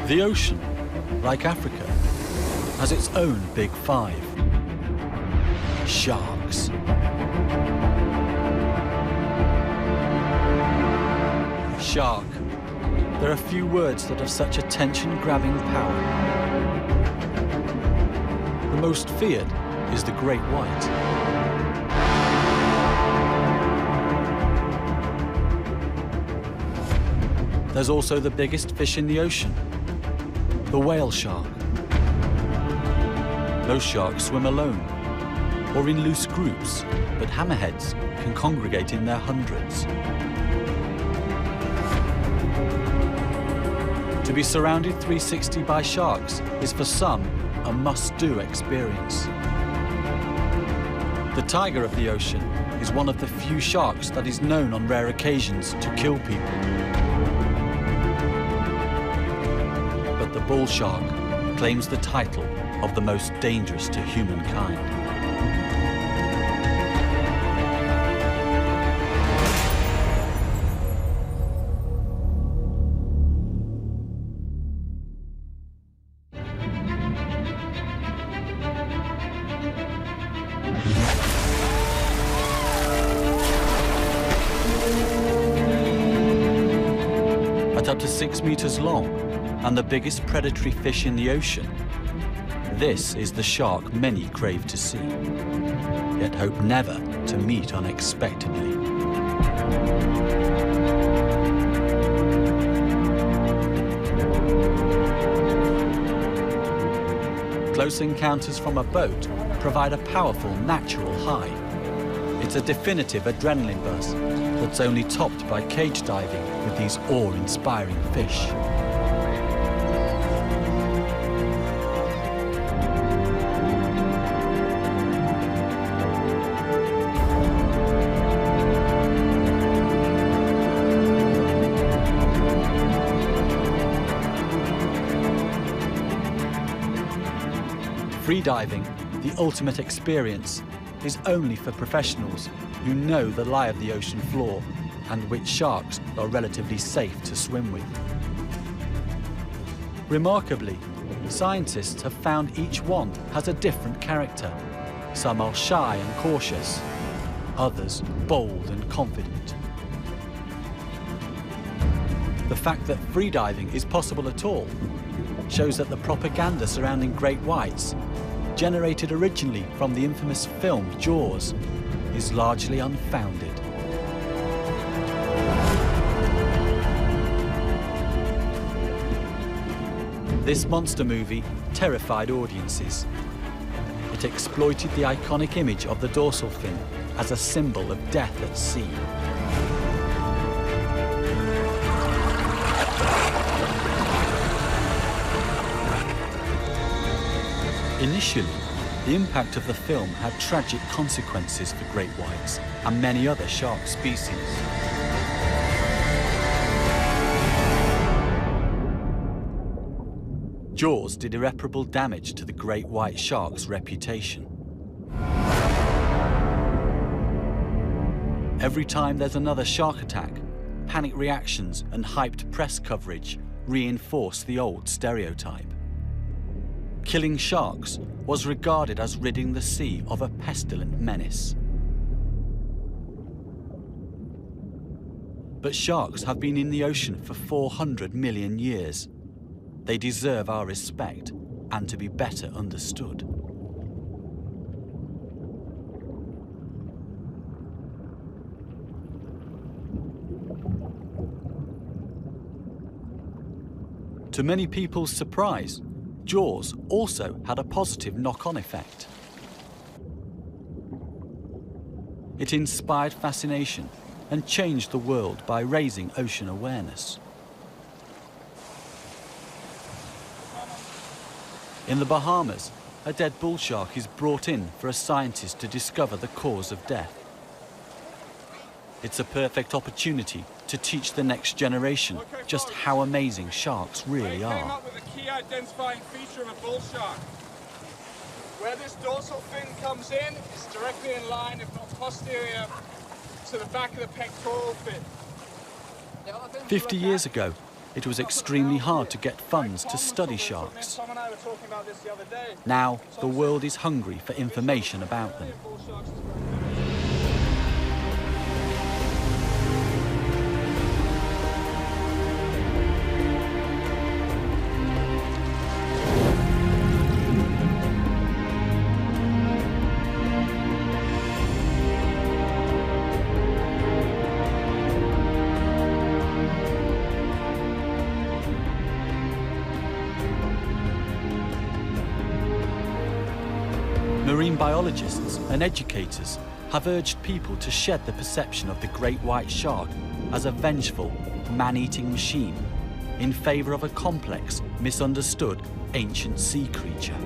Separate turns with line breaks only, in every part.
The ocean, like Africa, has its own big five. Sharks. Shark. There are few words that have such attention-grabbing power. The most feared is the great white. There's also the biggest fish in the ocean, the whale shark. Most sharks swim alone or in loose groups, but hammerheads can congregate in their hundreds. To be surrounded 360 by sharks is for some a must-do experience. The tiger of the ocean is one of the few sharks that is known on rare occasions to kill people. But the bull shark claims the title of the most dangerous to humankind. At up to 6 meters long and the biggest predatory fish in the ocean, this is the shark many crave to see, yet hope never to meet unexpectedly. Close encounters from a boat provide a powerful natural high. It's a definitive adrenaline buzz that's only topped by cage diving with these awe-inspiring fish. Freediving, the ultimate experience, is only for professionals who know the lie of the ocean floor and which sharks are relatively safe to swim with. Remarkably, scientists have found each one has a different character. Some are shy and cautious, others bold and confident. The fact that freediving is possible at all shows that the propaganda surrounding great whites, generated originally from the infamous film Jaws, is largely unfounded. This monster movie terrified audiences. It exploited the iconic image of the dorsal fin as a symbol of death at sea. Initially, the impact of the film had tragic consequences for great whites and many other shark species. Jaws did irreparable damage to the great white shark's reputation. Every time there's another shark attack, panic reactions and hyped press coverage reinforce the old stereotype. Killing sharks was regarded as ridding the sea of a pestilent menace. But sharks have been in the ocean for 400 million years. They deserve our respect and to be better understood. To many people's surprise, Jaws also had a positive knock-on effect. It inspired fascination and changed the world by raising ocean awareness. In the Bahamas, a dead bull shark is brought in for a scientist to discover the cause of death. It's a perfect opportunity to teach the next generation just how amazing sharks really are.
They came up with a key identifying feature of a bull shark. Where this dorsal fin comes in, it's directly in line, if not posterior, to the back of the pectoral fin.
50 years ago, it was extremely hard to get funds to study sharks.
Tom and I were talking about this the other day.
Now, the world is hungry for information about them. Marine biologists and educators have urged people to shed the perception of the great white shark as a vengeful, man-eating machine in favour of a complex, misunderstood, ancient sea creature.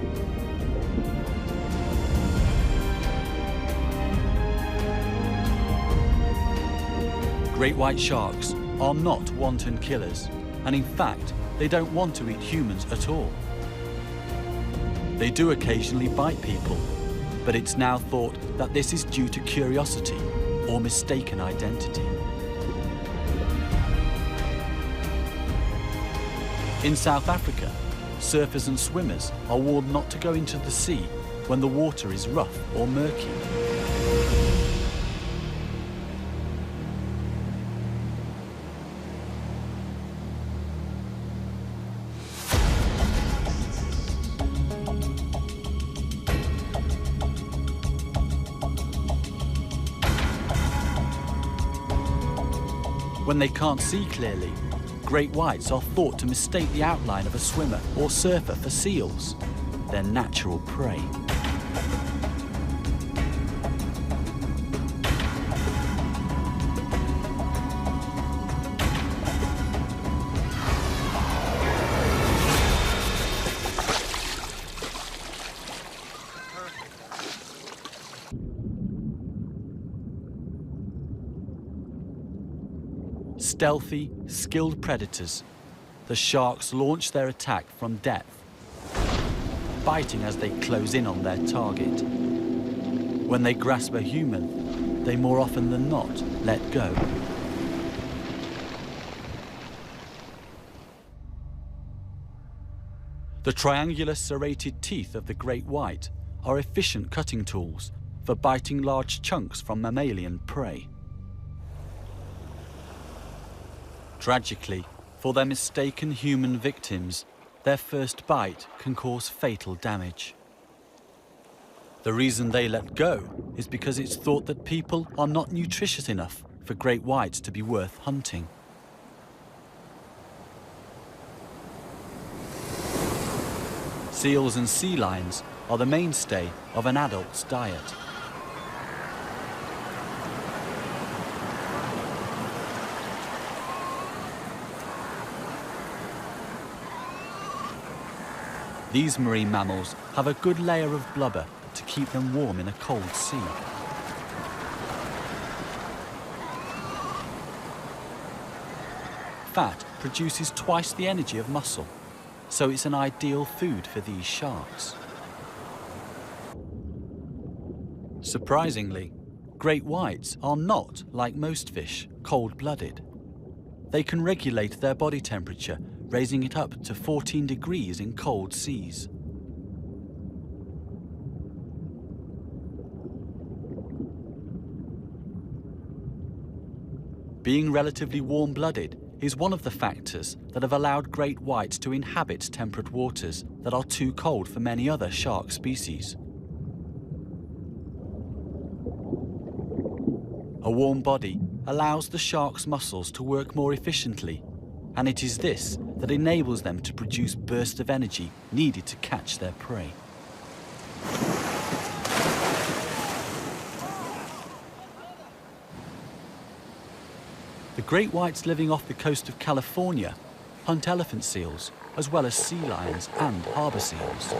Great white sharks are not wanton killers, and in fact, they don't want to eat humans at all. They do occasionally bite people, but it's now thought that this is due to curiosity or mistaken identity. In South Africa, surfers and swimmers are warned not to go into the sea when the water is rough or murky. When they can't see clearly, great whites are thought to mistake the outline of a swimmer or surfer for seals, their natural prey. Stealthy, skilled predators, the sharks launch their attack from depth, biting as they close in on their target. When they grasp a human, they more often than not let go. The triangular serrated teeth of the great white are efficient cutting tools for biting large chunks from mammalian prey. Tragically, for their mistaken human victims, their first bite can cause fatal damage. The reason they let go is because it's thought that people are not nutritious enough for great whites to be worth hunting. Seals and sea lions are the mainstay of an adult's diet. These marine mammals have a good layer of blubber to keep them warm in a cold sea. Fat produces twice the energy of muscle, so it's an ideal food for these sharks. Surprisingly, great whites are not, like most fish, cold-blooded. They can regulate their body temperature, raising it up to 14 degrees in cold seas. Being relatively warm-blooded is one of the factors that have allowed great whites to inhabit temperate waters that are too cold for many other shark species. A warm body allows the shark's muscles to work more efficiently, and it is this that enables them to produce bursts of energy needed to catch their prey. The great whites living off the coast of California hunt elephant seals, as well as sea lions and harbour seals.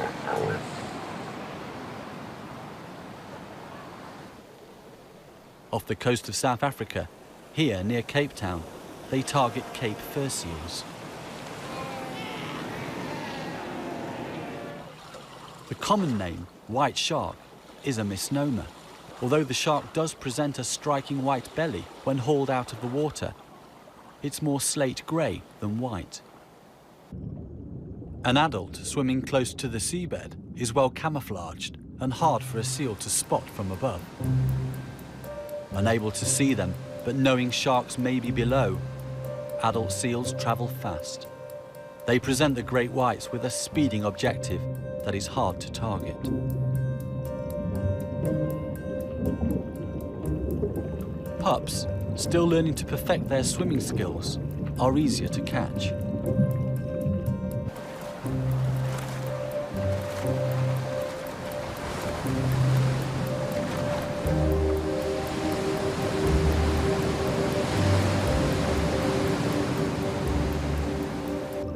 Off the coast of South Africa, here near Cape Town, they target Cape fur seals. The common name, white shark, is a misnomer. Although the shark does present a striking white belly when hauled out of the water, it's more slate grey than white. An adult swimming close to the seabed is well camouflaged and hard for a seal to spot from above. Unable to see them, but knowing sharks may be below, adult seals travel fast. They present the great whites with a speeding objective that is hard to target. Pups, still learning to perfect their swimming skills, are easier to catch.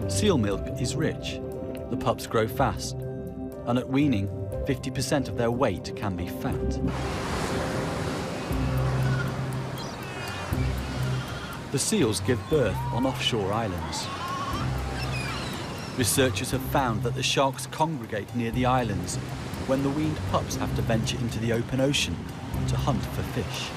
Seal milk is rich, the pups grow fast, and at weaning, 50% of their weight can be fat. The seals give birth on offshore islands. Researchers have found that the sharks congregate near the islands when the weaned pups have to venture into the open ocean to hunt for fish.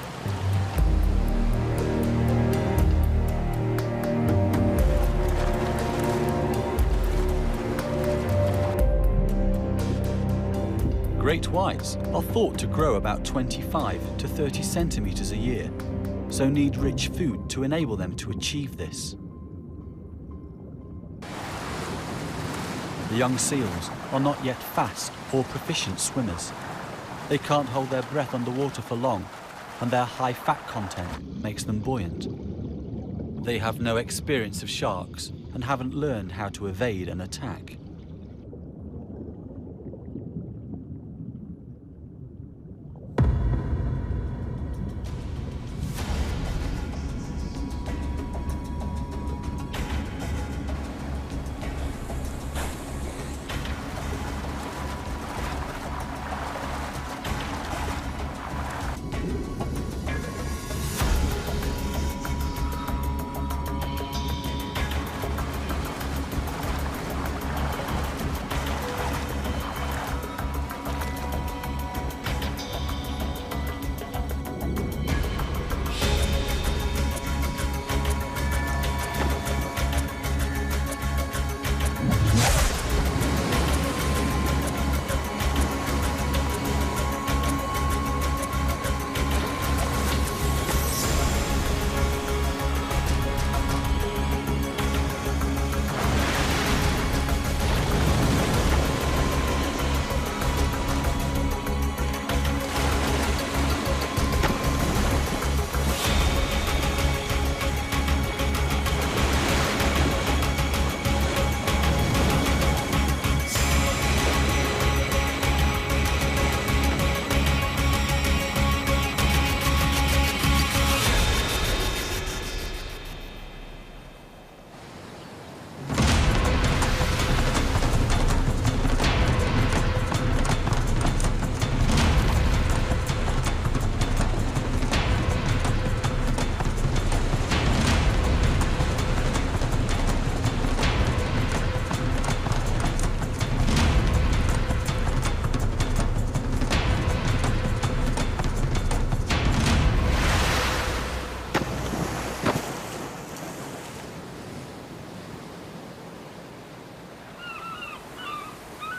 Great whites are thought to grow about 25 to 30 centimetres a year, so need rich food to enable them to achieve this. The young seals are not yet fast or proficient swimmers. They can't hold their breath underwater for long, and their high fat content makes them buoyant. They have no experience of sharks and haven't learned how to evade an attack.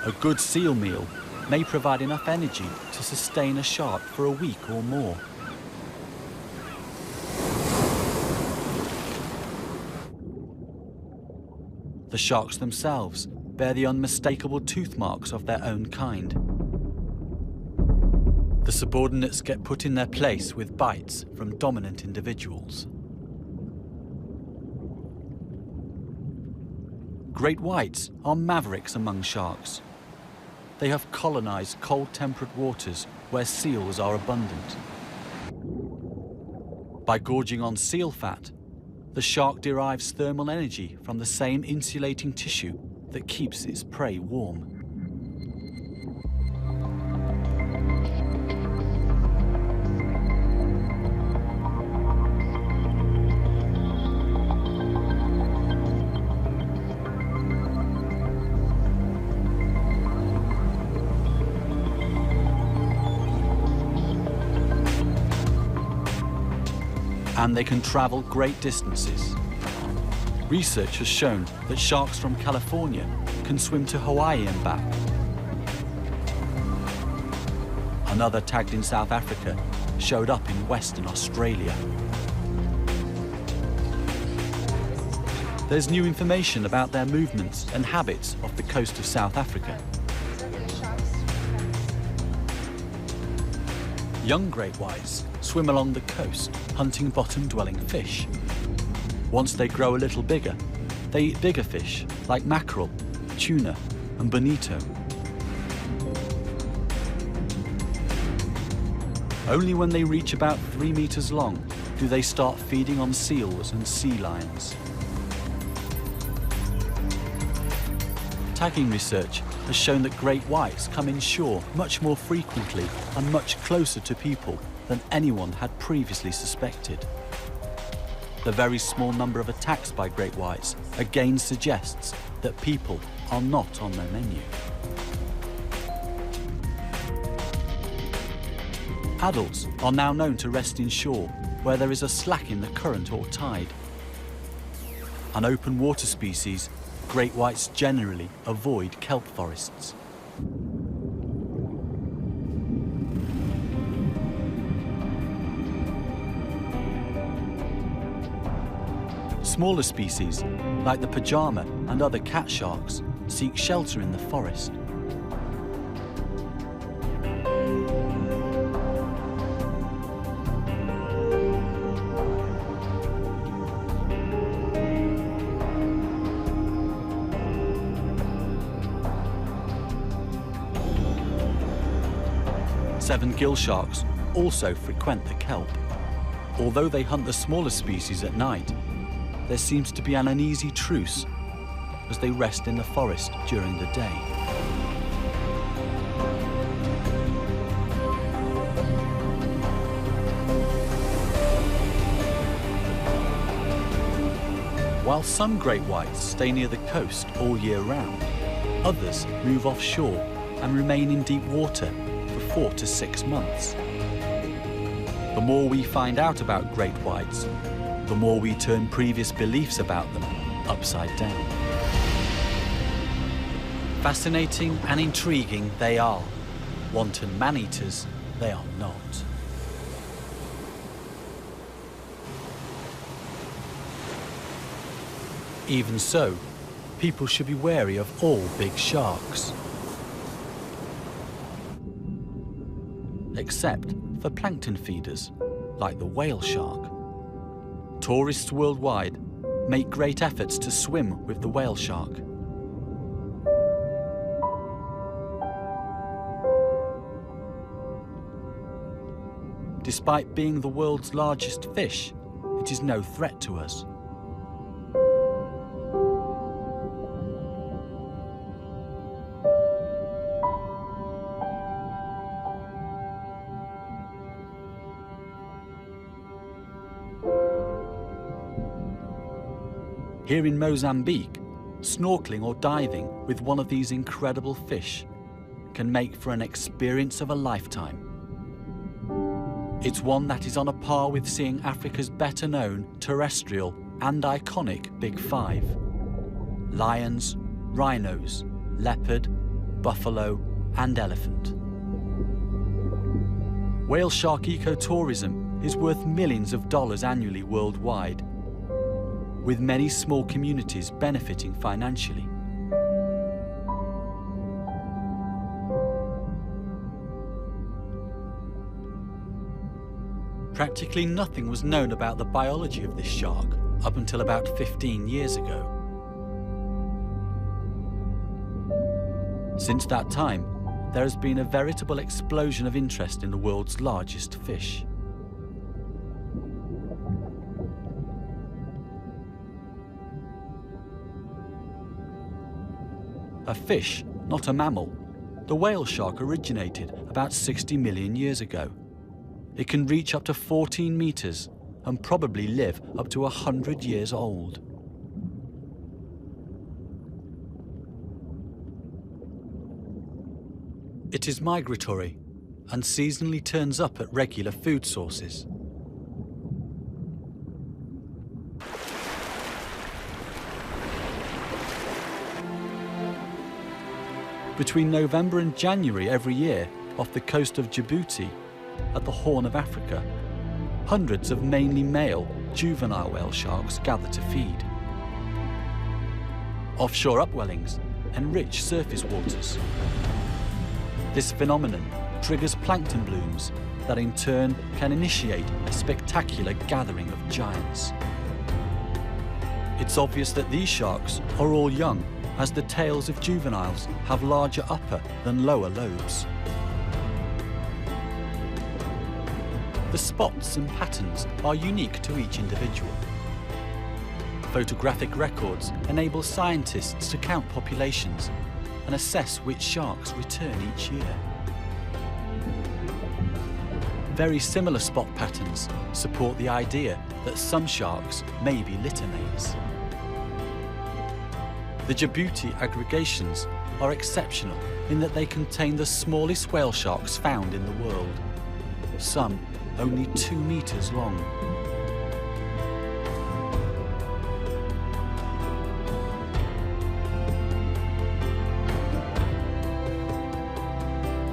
A good seal meal may provide enough energy to sustain a shark for a week or more. The sharks themselves bear the unmistakable tooth marks of their own kind. The subordinates get put in their place with bites from dominant individuals. Great whites are mavericks among sharks. They have colonized cold temperate waters where seals are abundant. By gorging on seal fat, the shark derives thermal energy from the same insulating tissue that keeps its prey warm. And they can travel great distances. Research has shown that sharks from California can swim to Hawaii and back. Another tagged in South Africa showed up in Western Australia. There's new information about their movements and habits off the coast of South Africa. Young great whites swim along the coast, hunting bottom-dwelling fish. Once they grow a little bigger, they eat bigger fish like mackerel, tuna, and bonito. Only when they reach about 3 meters long do they start feeding on seals and sea lions. Tagging research has shown that great whites come inshore much more frequently and much closer to people than anyone had previously suspected. The very small number of attacks by great whites again suggests that people are not on their menu. Adults are now known to rest inshore where there is a slack in the current or tide. An open water species, great whites generally avoid kelp forests. Smaller species, like the pajama and other cat sharks, seek shelter in the forest. Seven-gill sharks also frequent the kelp. Although they hunt the smaller species at night, there seems to be an uneasy truce as they rest in the forest during the day. While some great whites stay near the coast all year round, others move offshore and remain in deep water for 4 to 6 months. The more we find out about great whites, the more we turn previous beliefs about them upside down. Fascinating and intriguing they are. Wanton man-eaters they are not. Even so, people should be wary of all big sharks. Except for plankton feeders, like the whale shark. Tourists worldwide make great efforts to swim with the whale shark. Despite being the world's largest fish, it is no threat to us. Here in Mozambique, snorkeling or diving with one of these incredible fish can make for an experience of a lifetime. It's one that is on a par with seeing Africa's better-known terrestrial and iconic Big Five: lions, rhinos, leopard, buffalo, and elephant. Whale shark ecotourism is worth millions of dollars annually worldwide, with many small communities benefiting financially. Practically nothing was known about the biology of this shark up until about 15 years ago. Since that time, there has been a veritable explosion of interest in the world's largest fish. A fish, not a mammal, the whale shark originated about 60 million years ago. It can reach up to 14 meters and probably live up to 100 years old. It is migratory and seasonally turns up at regular food sources. Between November and January every year, off the coast of Djibouti, at the Horn of Africa, hundreds of mainly male juvenile whale sharks gather to feed. Offshore upwellings enrich surface waters. This phenomenon triggers plankton blooms that in turn can initiate a spectacular gathering of giants. It's obvious that these sharks are all young, as the tails of juveniles have larger upper than lower lobes. The spots and patterns are unique to each individual. Photographic records enable scientists to count populations and assess which sharks return each year. Very similar spot patterns support the idea that some sharks may be littermates. The Djibouti aggregations are exceptional in that they contain the smallest whale sharks found in the world, some only 2 meters long.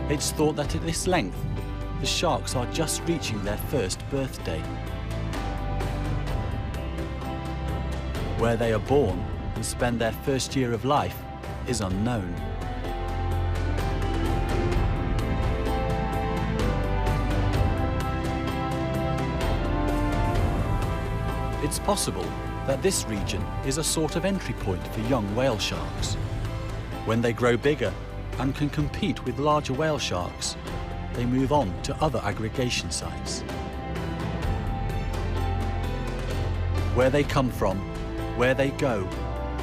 It's thought that at this length, the sharks are just reaching their first birthday. Where they are born and spend their first year of life is unknown. It's possible that this region is a sort of entry point for young whale sharks. When they grow bigger and can compete with larger whale sharks, they move on to other aggregation sites. Where they come from, where they go,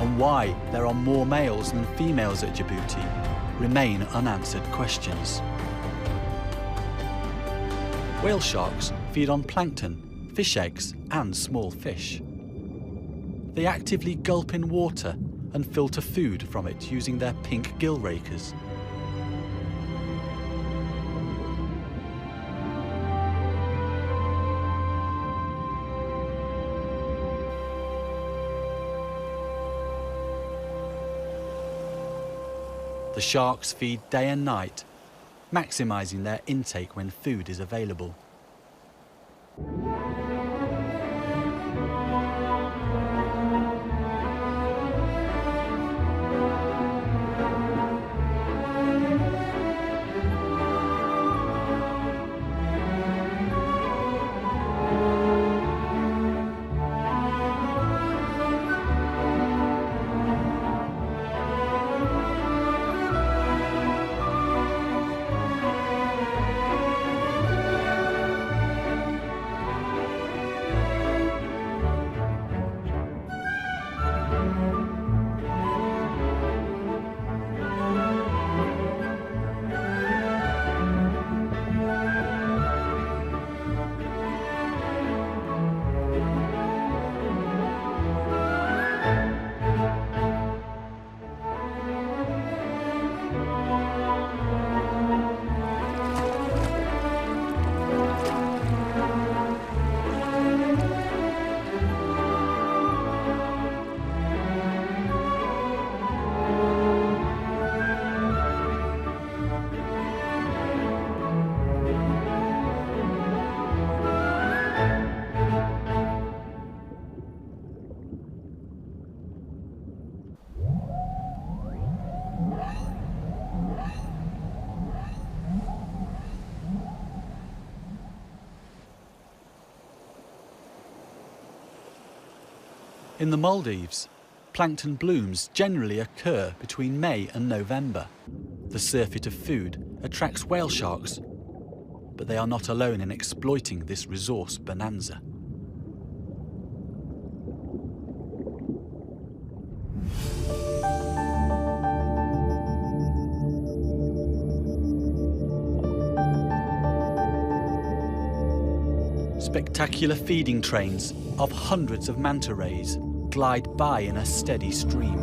and why there are more males than females at Djibouti remain unanswered questions. Whale sharks feed on plankton, fish eggs, and small fish. They actively gulp in water and filter food from it using their pink gill rakers. The sharks feed day and night, maximizing their intake when food is available. In the Maldives, plankton blooms generally occur between May and November. The surfeit of food attracts whale sharks, but they are not alone in exploiting this resource bonanza. Spectacular feeding trains of hundreds of manta rays glide by in a steady stream.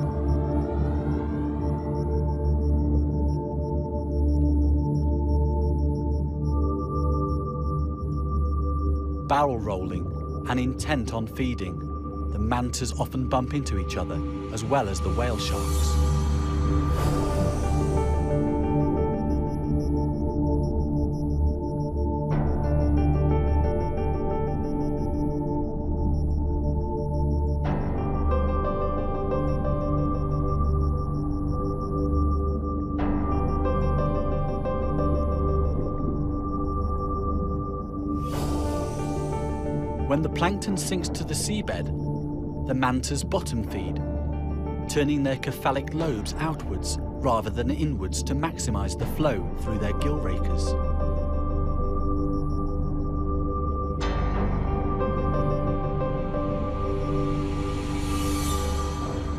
Barrel rolling and intent on feeding, the mantas often bump into each other as well as the whale sharks. When the plankton sinks to the seabed, the mantas bottom feed, turning their cephalic lobes outwards rather than inwards to maximize the flow through their gill rakers.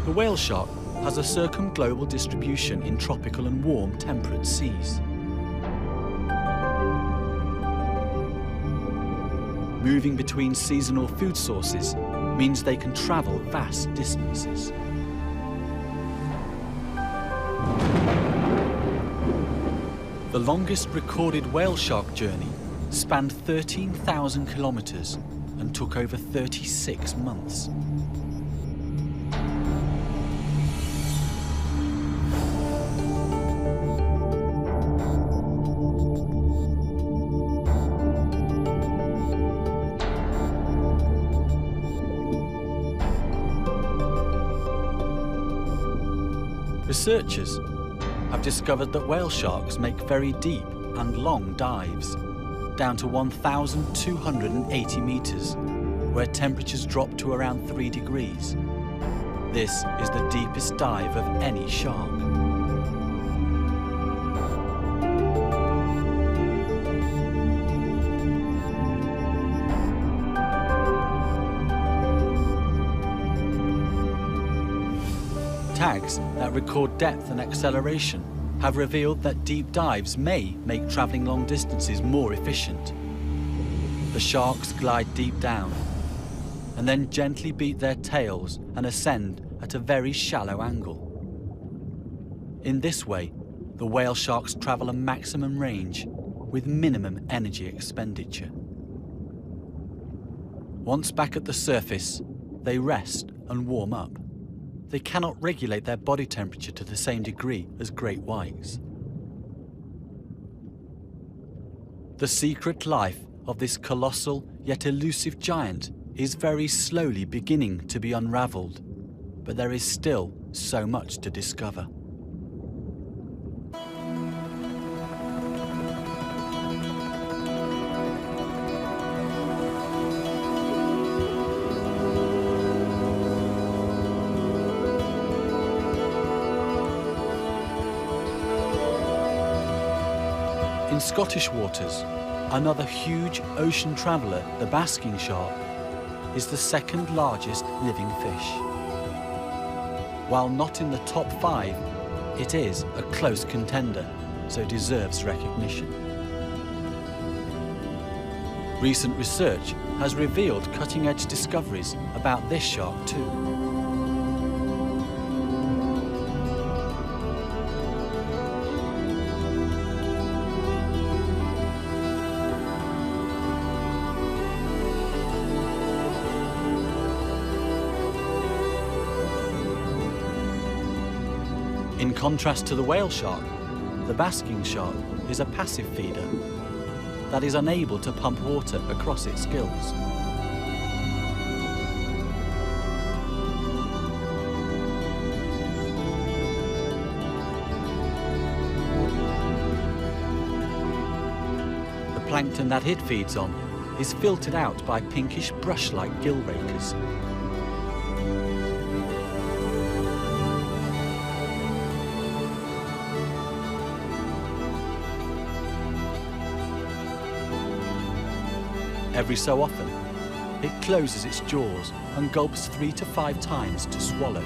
The whale shark has a circumglobal distribution in tropical and warm temperate seas. Moving between seasonal food sources means they can travel vast distances. The longest recorded whale shark journey spanned 13,000 kilometers and took over 36 months. Researchers have discovered that whale sharks make very deep and long dives, down to 1,280 meters, where temperatures drop to around 3 degrees. This is the deepest dive of any shark. Tags that record depth and acceleration have revealed that deep dives may make travelling long distances more efficient. The sharks glide deep down and then gently beat their tails and ascend at a very shallow angle. In this way, the whale sharks travel a maximum range with minimum energy expenditure. Once back at the surface, they rest and warm up. They cannot regulate their body temperature to the same degree as great whites. The secret life of this colossal yet elusive giant is very slowly beginning to be unraveled, but there is still so much to discover. In Scottish waters, another huge ocean traveller, the basking shark, is the second largest living fish. While not in the top 5, it is a close contender, so deserves recognition. Recent research has revealed cutting-edge discoveries about this shark too. In contrast to the whale shark, the basking shark is a passive feeder that is unable to pump water across its gills. The plankton that it feeds on is filtered out by pinkish brush-like gill rakers. Every so often, it closes its jaws and gulps 3 to 5 times to swallow.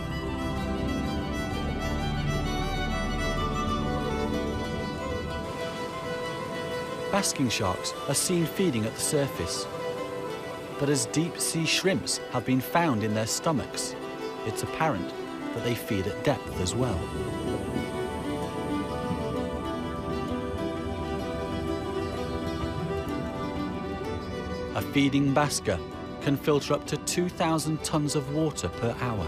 Basking sharks are seen feeding at the surface, but as deep-sea shrimps have been found in their stomachs, it's apparent that they feed at depth as well. A feeding basker can filter up to 2,000 tons of water per hour.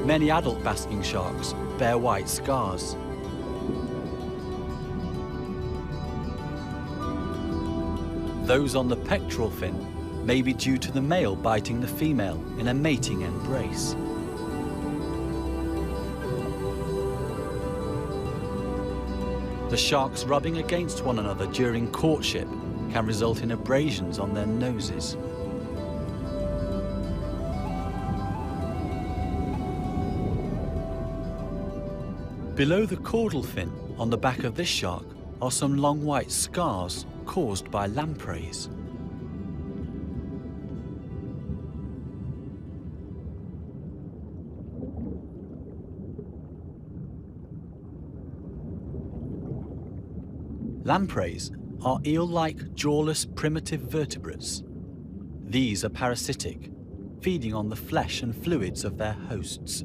Many adult basking sharks bear white scars. Those on the pectoral fin may be due to the male biting the female in a mating embrace. The sharks rubbing against one another during courtship can result in abrasions on their noses. Below the caudal fin on the back of this shark are some long white scars caused by lampreys. Lampreys are eel-like jawless primitive vertebrates. These are parasitic, feeding on the flesh and fluids of their hosts.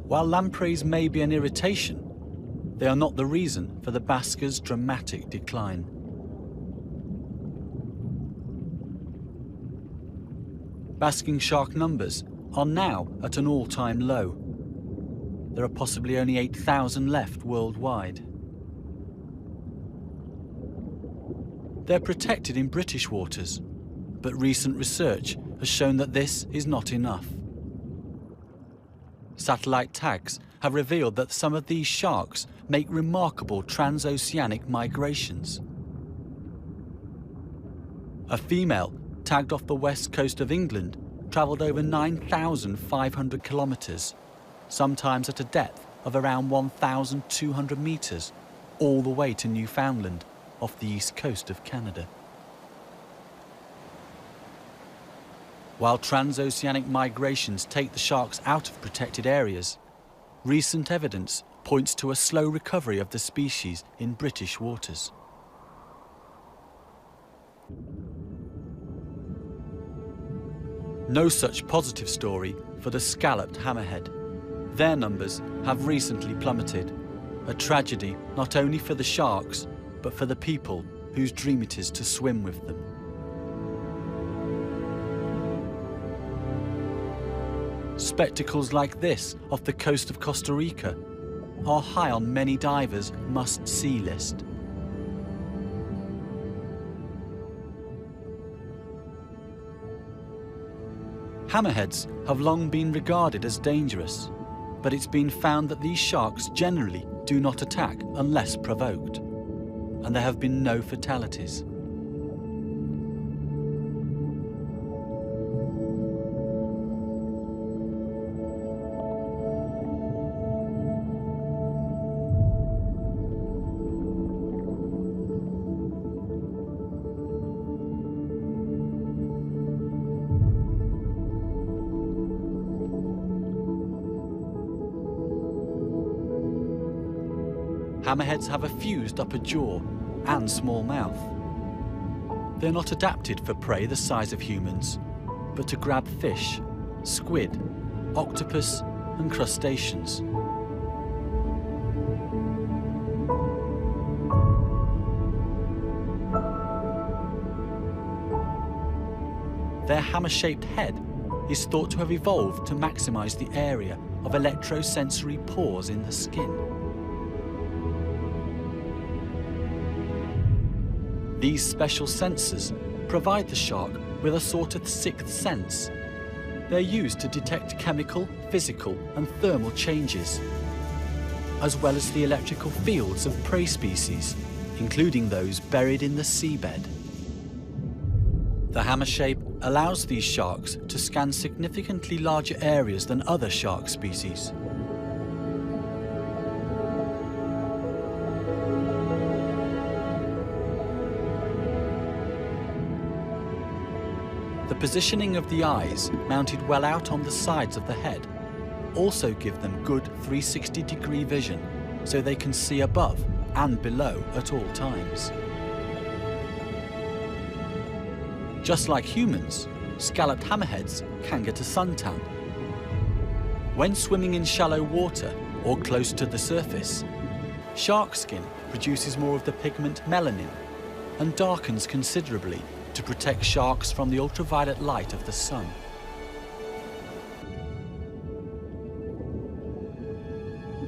While lampreys may be an irritation, they are not the reason for the basker's dramatic decline. Basking shark numbers are now at an all-time low. There are possibly only 8,000 left worldwide. They're protected in British waters, but recent research has shown that this is not enough. Satellite tags have revealed that some of these sharks make remarkable transoceanic migrations. A female tagged off the west coast of England travelled over 9,500 kilometres, sometimes at a depth of around 1,200 metres, all the way to Newfoundland, off the east coast of Canada. While transoceanic migrations take the sharks out of protected areas, recent evidence points to a slow recovery of the species in British waters. No such positive story for the scalloped hammerhead. Their numbers have recently plummeted, a tragedy not only for the sharks, but for the people whose dream it is to swim with them. Spectacles like this off the coast of Costa Rica are high on many divers' must-see list. Hammerheads have long been regarded as dangerous, but it's been found that these sharks generally do not attack unless provoked, and there have been no fatalities. Hammerheads have a fused upper jaw and small mouth. They're not adapted for prey the size of humans, but to grab fish, squid, octopus, and crustaceans. Their hammer-shaped head is thought to have evolved to maximize the area of electrosensory pores in the skin. These special sensors provide the shark with a sort of sixth sense. They're used to detect chemical, physical, and thermal changes, as well as the electrical fields of prey species, including those buried in the seabed. The hammer shape allows these sharks to scan significantly larger areas than other shark species. The positioning of the eyes, mounted well out on the sides of the head, also give them good 360-degree vision, so they can see above and below at all times. Just like humans, scalloped hammerheads can get a suntan. When swimming in shallow water or close to the surface, shark skin produces more of the pigment melanin and darkens considerably to protect sharks from the ultraviolet light of the sun.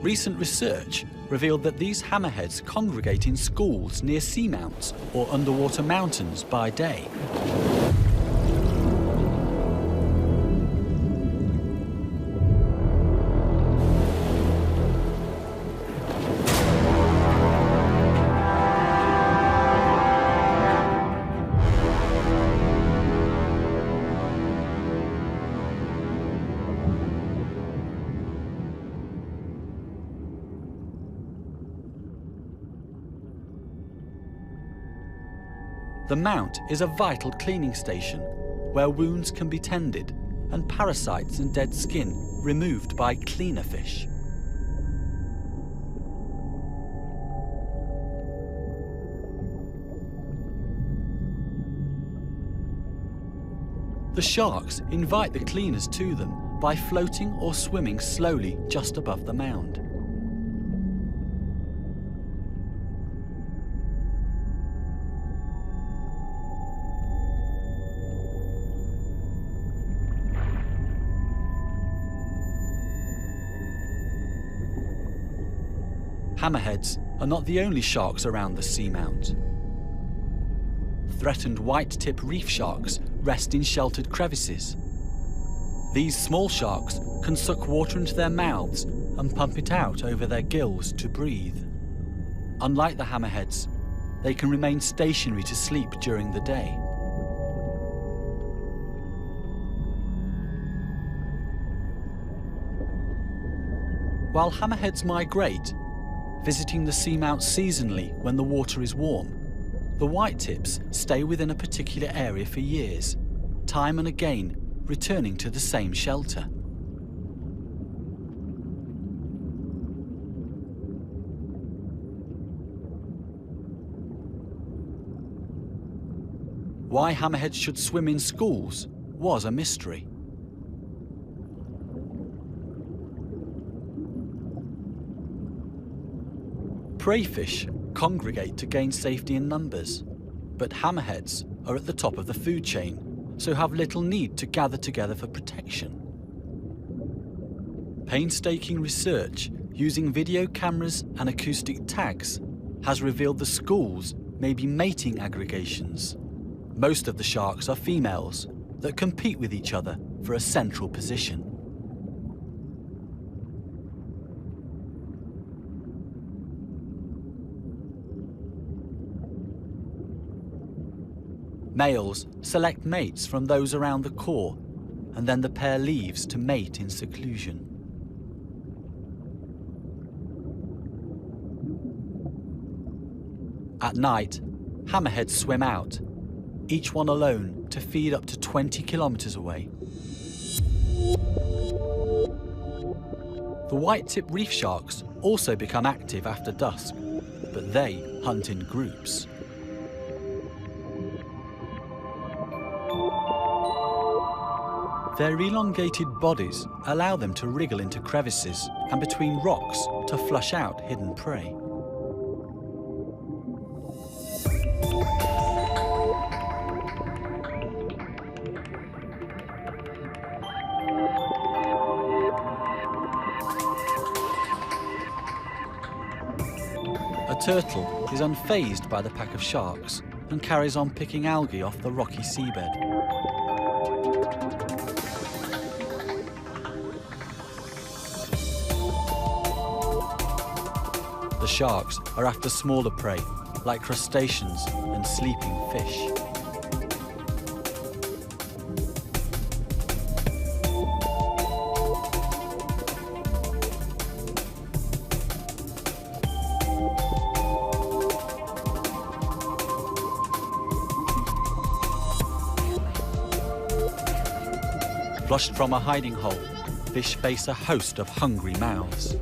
Recent research revealed that these hammerheads congregate in schools near seamounts or underwater mountains by day. The mount is a vital cleaning station where wounds can be tended and parasites and dead skin removed by cleaner fish. The sharks invite the cleaners to them by floating or swimming slowly just above the mound. Hammerheads are not the only sharks around the seamount. Threatened white-tip reef sharks rest in sheltered crevices. These small sharks can suck water into their mouths and pump it out over their gills to breathe. Unlike the hammerheads, they can remain stationary to sleep during the day. While hammerheads migrate, visiting the seamount seasonally when the water is warm, the whitetips stay within a particular area for years, time and again returning to the same shelter. Why hammerheads should swim in schools was a mystery. Prey fish congregate to gain safety in numbers, but hammerheads are at the top of the food chain, so have little need to gather together for protection. Painstaking research using video cameras and acoustic tags has revealed the schools may be mating aggregations. Most of the sharks are females that compete with each other for a central position. Males select mates from those around the core, and then the pair leaves to mate in seclusion. At night, hammerheads swim out, each one alone to feed up to 20 kilometers away. The white-tip reef sharks also become active after dusk, but they hunt in groups. Their elongated bodies allow them to wriggle into crevices and between rocks to flush out hidden prey. A turtle is unfazed by the pack of sharks and carries on picking algae off the rocky seabed. The sharks are after smaller prey, like crustaceans and sleeping fish. Flushed from a hiding hole, fish face a host of hungry mouths.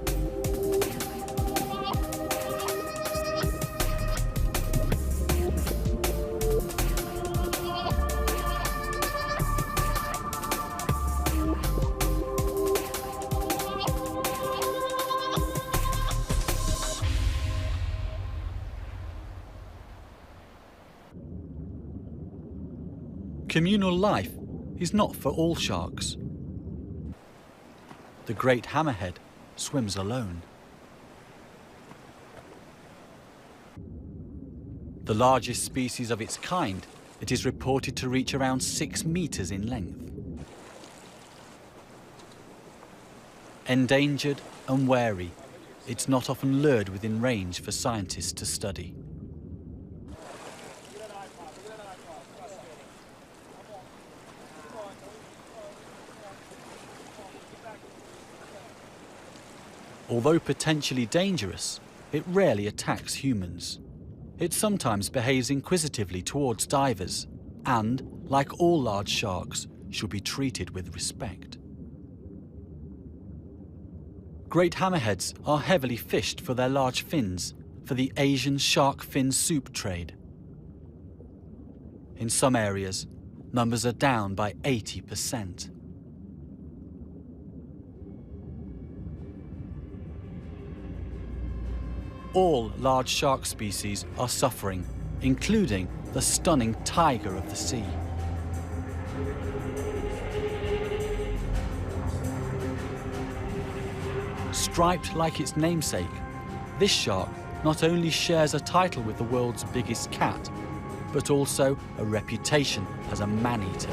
Communal life is not for all sharks. The great hammerhead swims alone. The largest species of its kind, it is reported to reach around 6 meters in length. Endangered and wary, it's not often lured within range for scientists to study. Although potentially dangerous, it rarely attacks humans. It sometimes behaves inquisitively towards divers and, like all large sharks, should be treated with respect. Great hammerheads are heavily fished for their large fins for the Asian shark fin soup trade. In some areas, numbers are down by 80%. All large shark species are suffering, including the stunning tiger of the sea. Striped like its namesake, this shark not only shares a title with the world's biggest cat, but also a reputation as a man-eater.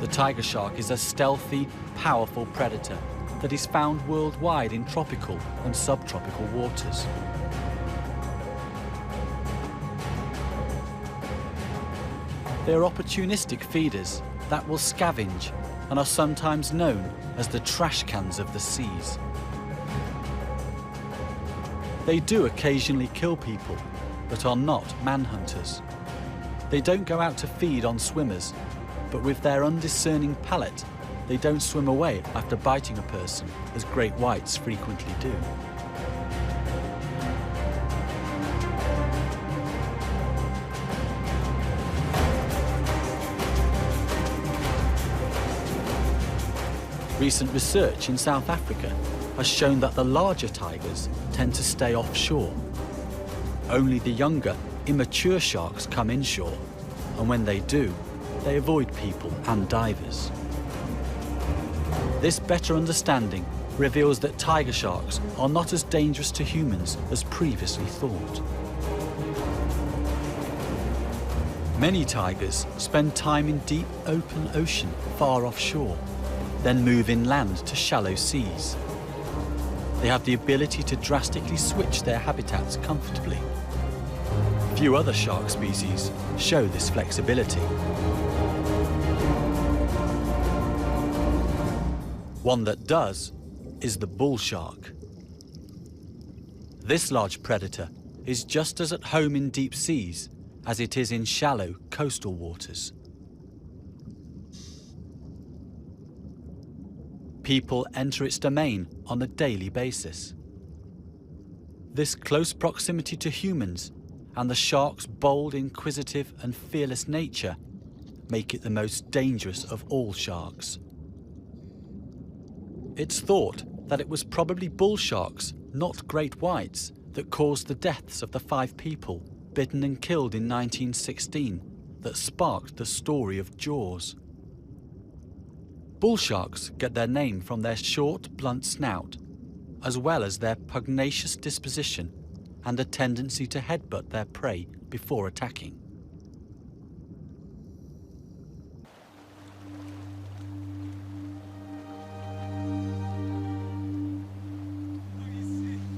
The tiger shark is a stealthy, powerful predator that is found worldwide in tropical and subtropical waters. They are opportunistic feeders that will scavenge and are sometimes known as the trash cans of the seas. They do occasionally kill people, but are not manhunters. They don't go out to feed on swimmers, but with their undiscerning palate, they don't swim away after biting a person, as great whites frequently do. Recent research in South Africa has shown that the larger tigers tend to stay offshore. Only the younger, immature sharks come inshore, and when they do, they avoid people and divers. This better understanding reveals that tiger sharks are not as dangerous to humans as previously thought. Many tigers spend time in deep open ocean far offshore, then move inland to shallow seas. They have the ability to drastically switch their habitats comfortably. Few other shark species show this flexibility. One that does is the bull shark. This large predator is just as at home in deep seas as it is in shallow coastal waters. People enter its domain on a daily basis. This close proximity to humans and the shark's bold, inquisitive and fearless nature make it the most dangerous of all sharks. It's thought that it was probably bull sharks, not great whites, that caused the deaths of the 5 people bitten and killed in 1916 that sparked the story of Jaws. Bull sharks get their name from their short, blunt snout, as well as their pugnacious disposition and a tendency to headbutt their prey before attacking.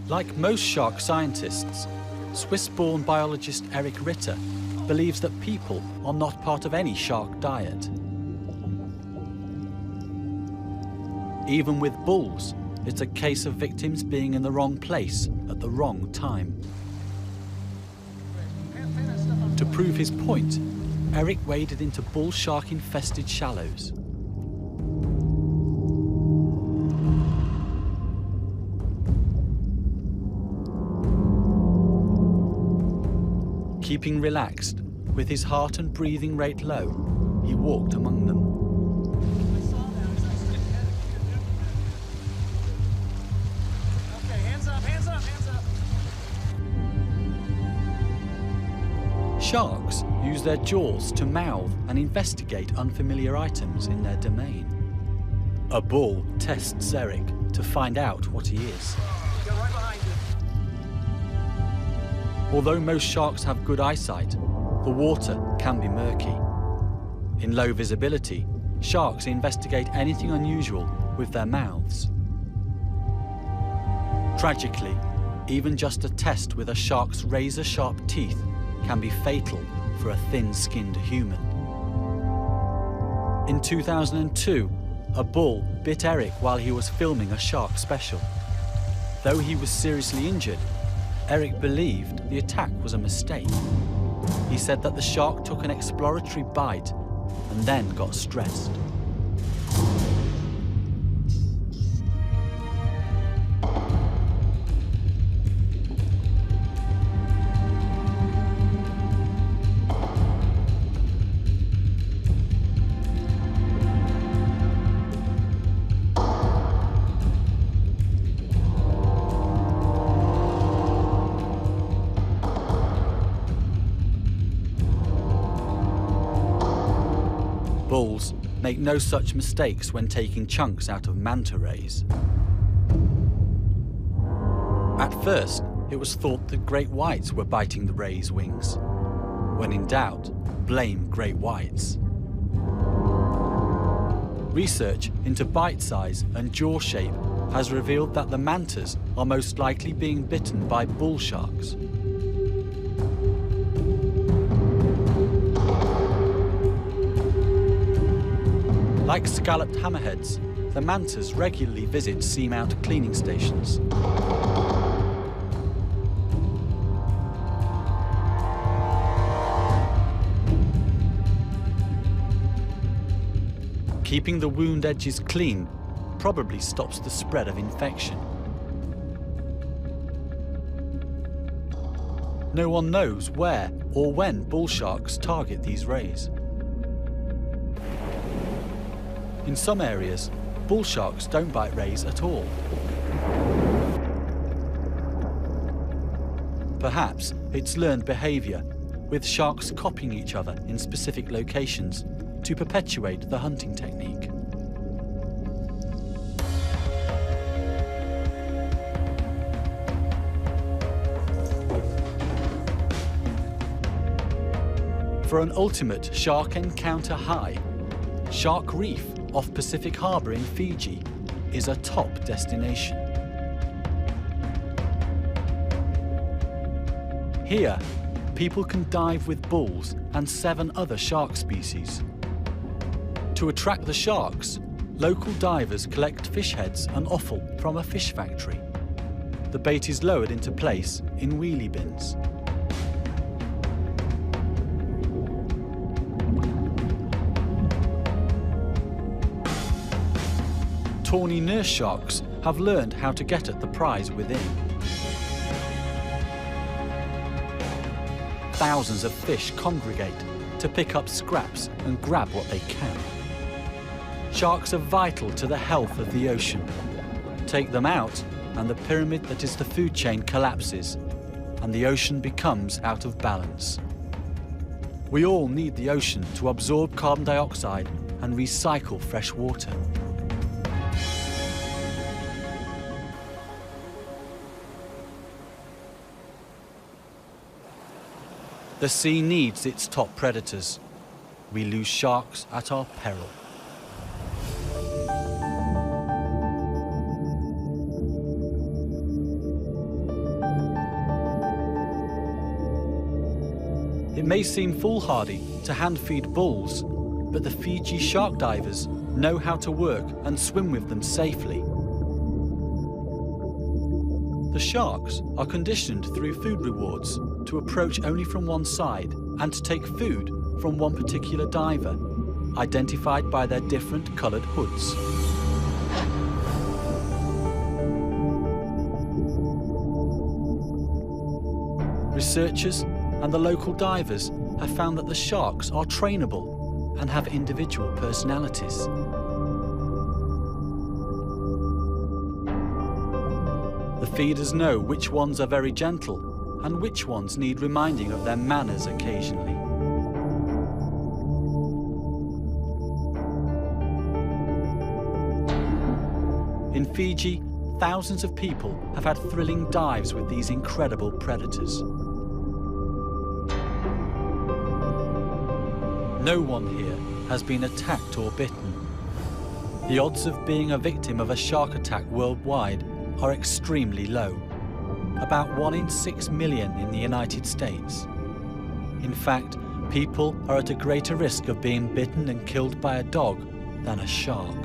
Like most shark scientists, Swiss-born biologist Eric Ritter believes that people are not part of any shark diet. Even with bulls, it's a case of victims being in the wrong place at the wrong time. To prove his point, Eric waded into bull shark-infested shallows. Keeping relaxed, with his heart and breathing rate low, he walked among them.
Okay, hands up, hands up, hands up.
Sharks use their jaws to mouth and investigate unfamiliar items in their domain. A bull tests Eric to find out what he is.
Go right behind you.
Although most sharks have good eyesight, the water can be murky. In low visibility, sharks investigate anything unusual with their mouths. Tragically, even just a test with a shark's razor-sharp teeth can be fatal for a thin-skinned human. In 2002, a bull bit Eric while he was filming a shark special. Though he was seriously injured, Eric believed the attack was a mistake. He said that the shark took an exploratory bite and then got stressed. Bulls make no such mistakes when taking chunks out of manta rays. At first, it was thought that great whites were biting the rays' wings. When in doubt, blame great whites. Research into bite size and jaw shape has revealed that the mantas are most likely being bitten by bull sharks. Like scalloped hammerheads, the mantas regularly visit seamount cleaning stations. Keeping the wound edges clean probably stops the spread of infection. No one knows where or when bull sharks target these rays. In some areas, bull sharks don't bite rays at all. Perhaps it's learned behavior, with sharks copying each other in specific locations to perpetuate the hunting technique. For an ultimate shark encounter high, Shark Reef off Pacific Harbour in Fiji is a top destination. Here, people can dive with bulls and 7 other shark species. To attract the sharks, local divers collect fish heads and offal from a fish factory. The bait is lowered into place in wheelie bins. Tawny nurse sharks have learned how to get at the prize within. Thousands of fish congregate to pick up scraps and grab what they can. Sharks are vital to the health of the ocean. Take them out and the pyramid that is the food chain collapses and the ocean becomes out of balance. We all need the ocean to absorb carbon dioxide and recycle fresh water. The sea needs its top predators. We lose sharks at our peril. It may seem foolhardy to hand-feed bulls, but the Fiji shark divers know how to work and swim with them safely. The sharks are conditioned through food rewards to approach only from one side and to take food from one particular diver, identified by their different coloured hoods. Researchers and the local divers have found that the sharks are trainable and have individual personalities. The feeders know which ones are very gentle and which ones need reminding of their manners occasionally. In Fiji, thousands of people have had thrilling dives with these incredible predators. No one here has been attacked or bitten. The odds of being a victim of a shark attack worldwide are extremely low, about 1 in 6 million in the United States. In fact, people are at a greater risk of being bitten and killed by a dog than a shark.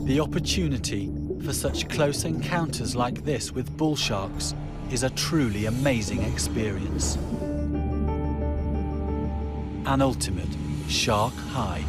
The opportunity for such close encounters like this with bull sharks is a truly amazing experience. An ultimate shark high.